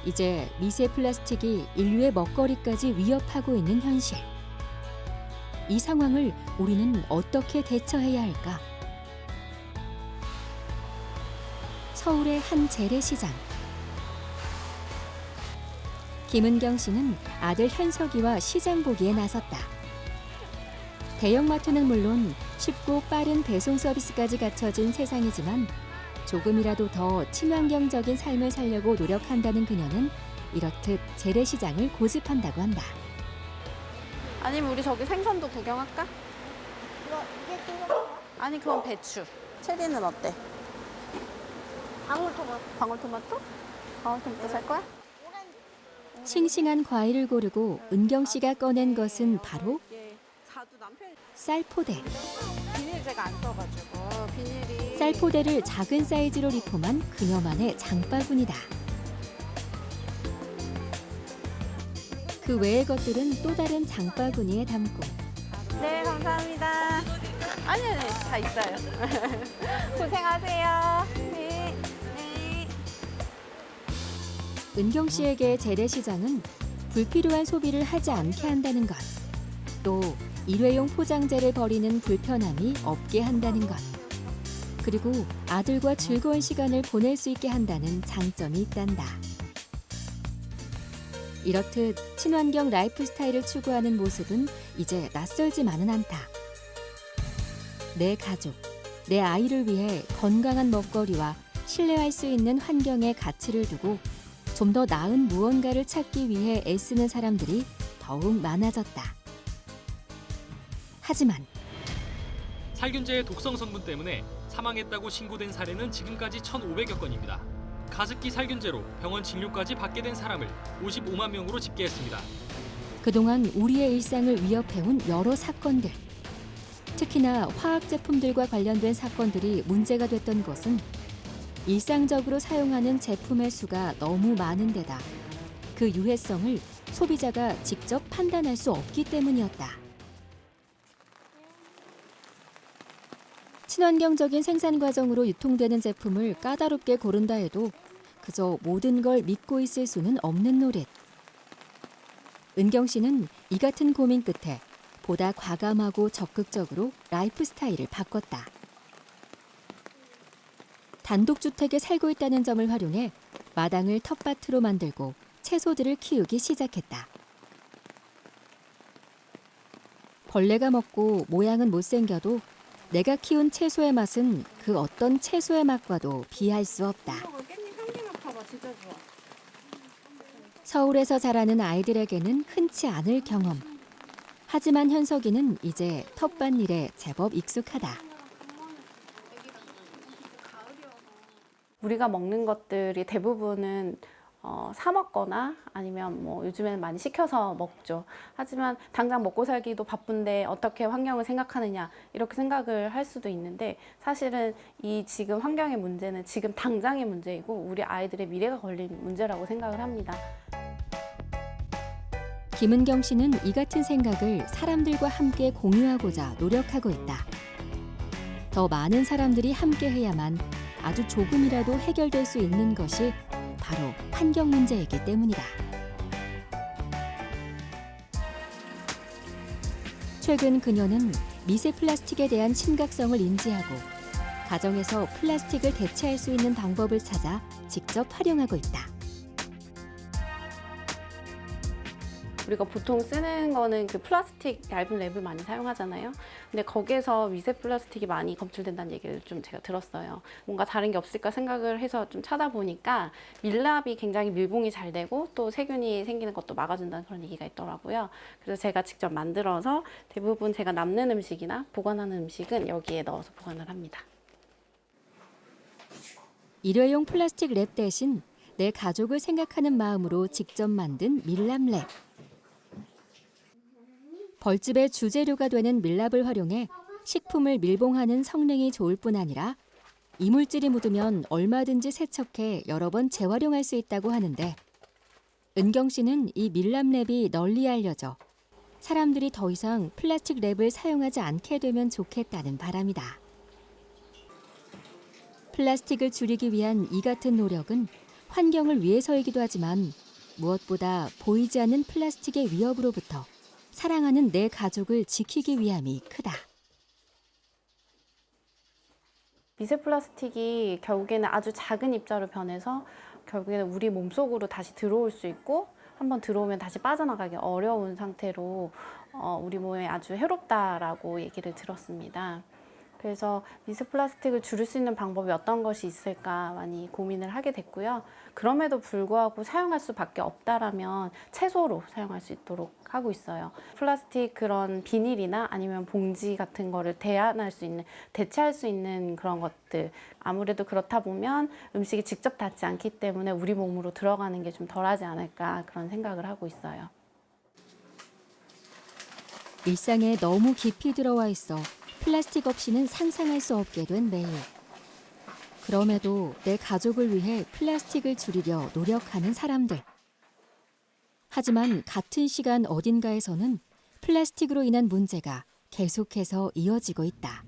이제 미세 플라스틱이 인류의 먹거리까지 위협하고 있는 현실. 이 상황을 우리는 어떻게 대처해야 할까? 서울의 한 재래시장. 김은경 씨는 아들 현석이와 시장 보기에 나섰다. 대형마트는 물론 쉽고 빠른 배송 서비스까지 갖춰진 세상이지만 조금이라도 더 친환경적인 삶을 살려고 노력한다는 그녀는 이렇듯 재래시장을 고집한다고 한다. 아니면 우리 저기 생선도 구경할까? 이게 그거 아니 그건 배추. 체리는 어때? 방울토마토. 방울토마토? 방울토마토 살 거야? 싱싱한 과일을 고르고 은경 씨가 꺼낸 것은 바로 자주 남편이 쌀포대. 비닐 제가 안 써가지고 비닐이 쌀포대를 작은 사이즈로 리폼한 그녀만의 장바구니다. 그 외의 것들은 또 다른 장바구니에 담고 네 감사합니다. 아니 다 있어요. 고생하세요. 네. 네. 은경 씨에게 재래시장은 불필요한 소비를 하지 않게 한다는 것, 또 일회용 포장재를 버리는 불편함이 없게 한다는 것, 그리고 아들과 즐거운 시간을 보낼 수 있게 한다는 장점이 있단다. 이렇듯 친환경 라이프 스타일을 추구하는 모습은 이제 낯설지만은 않다. 내 가족, 내 아이를 위해 건강한 먹거리와 신뢰할 수 있는 환경에 가치를 두고 좀 더 나은 무언가를 찾기 위해 애쓰는 사람들이 더욱 많아졌다. 하지만 살균제의 독성 성분 때문에 사망했다고 신고된 사례는 지금까지 1,500여 건입니다. 가습기 살균제로 병원 진료까지 받게 된 사람을 55만 명으로 집계했습니다. 그동안 우리의 일상을 위협해온 여러 사건들. 특히나 화학 제품들과 관련된 사건들이 문제가 됐던 것은 일상적으로 사용하는 제품의 수가 너무 많은 데다 그 유해성을 소비자가 직접 판단할 수 없기 때문이었다. 친환경적인 생산 과정으로 유통되는 제품을 까다롭게 고른다 해도 그저 모든 걸 믿고 있을 수는 없는 노릇. 은경 씨는 이 같은 고민 끝에 보다 과감하고 적극적으로 라이프 스타일을 바꿨다. 단독주택에 살고 있다는 점을 활용해 마당을 텃밭으로 만들고 채소들을 키우기 시작했다. 벌레가 먹고 모양은 못생겨도 내가 키운 채소의 맛은 그 어떤 채소의 맛과도 비할 수 없다. 서울에서 자라는 아이들에게는 흔치 않을 경험. 하지만 현석이는 이제 텃밭 일에 제법 익숙하다. 우리가 먹는 것들이 대부분은 사 먹거나 아니면 뭐 요즘에는 많이 시켜서 먹죠. 하지만 당장 먹고 살기도 바쁜데 어떻게 환경을 생각하느냐 이렇게 생각을 할 수도 있는데 사실은 이 지금 환경의 문제는 지금 당장의 문제이고 우리 아이들의 미래가 걸린 문제라고 생각을 합니다. 김은경 씨는 이 같은 생각을 사람들과 함께 공유하고자 노력하고 있다. 더 많은 사람들이 함께해야만 아주 조금이라도 해결될 수 있는 것이 바로 환경 문제이기 때문이다. 최근 그녀는 미세 플라스틱에 대한 심각성을 인지하고 가정에서 플라스틱을 대체할 수 있는 방법을 찾아 직접 활용하고 있다. 우리가 보통 쓰는 거는 그 플라스틱 얇은 랩을 많이 사용하잖아요. 근데 거기에서 미세 플라스틱이 많이 검출된다는 얘기를 좀 제가 들었어요. 뭔가 다른 게 없을까 생각을 해서 좀 찾아보니까 밀랍이 굉장히 밀봉이 잘 되고 또 세균이 생기는 것도 막아준다는 그런 얘기가 있더라고요. 그래서 제가 직접 만들어서 대부분 제가 남는 음식이나 보관하는 음식은 여기에 넣어서 보관을 합니다. 일회용 플라스틱 랩 대신 내 가족을 생각하는 마음으로 직접 만든 밀랍 랩. 벌집의 주재료가 되는 밀랍을 활용해 식품을 밀봉하는 성능이 좋을 뿐 아니라 이물질이 묻으면 얼마든지 세척해 여러 번 재활용할 수 있다고 하는데 은경 씨는 이 밀랍 랩이 널리 알려져 사람들이 더 이상 플라스틱 랩을 사용하지 않게 되면 좋겠다는 바람이다. 플라스틱을 줄이기 위한 이 같은 노력은 환경을 위해서이기도 하지만 무엇보다 보이지 않는 플라스틱의 위협으로부터 사랑하는 내 가족을 지키기 위함이 크다. 미세 플라스틱이 결국에는 아주 작은 입자로 변해서 결국에는 우리 몸속으로 다시 들어올 수 있고 한번 들어오면 다시 빠져나가기 어려운 상태로 우리 몸에 아주 해롭다라고 얘기를 들었습니다. 그래서 미세 플라스틱을 줄일 수 있는 방법이 어떤 것이 있을까 많이 고민을 하게 됐고요. 그럼에도 불구하고 사용할 수밖에 없다라면 채소로 사용할 수 있도록 하고 있어요. 플라스틱 그런 비닐이나 아니면 봉지 같은 거를 대체할 수 있는 그런 것들. 아무래도 그렇다 보면 음식이 직접 닿지 않기 때문에 우리 몸으로 들어가는 게 좀 덜하지 않을까 그런 생각을 하고 있어요. 일상에 너무 깊이 들어와 있어 플라스틱 없이는 상상할 수 없게 된 매일. 그럼에도 내 가족을 위해 플라스틱을 줄이려 노력하는 사람들. 하지만 같은 시간 어딘가에서는 플라스틱으로 인한 문제가 계속해서 이어지고 있다.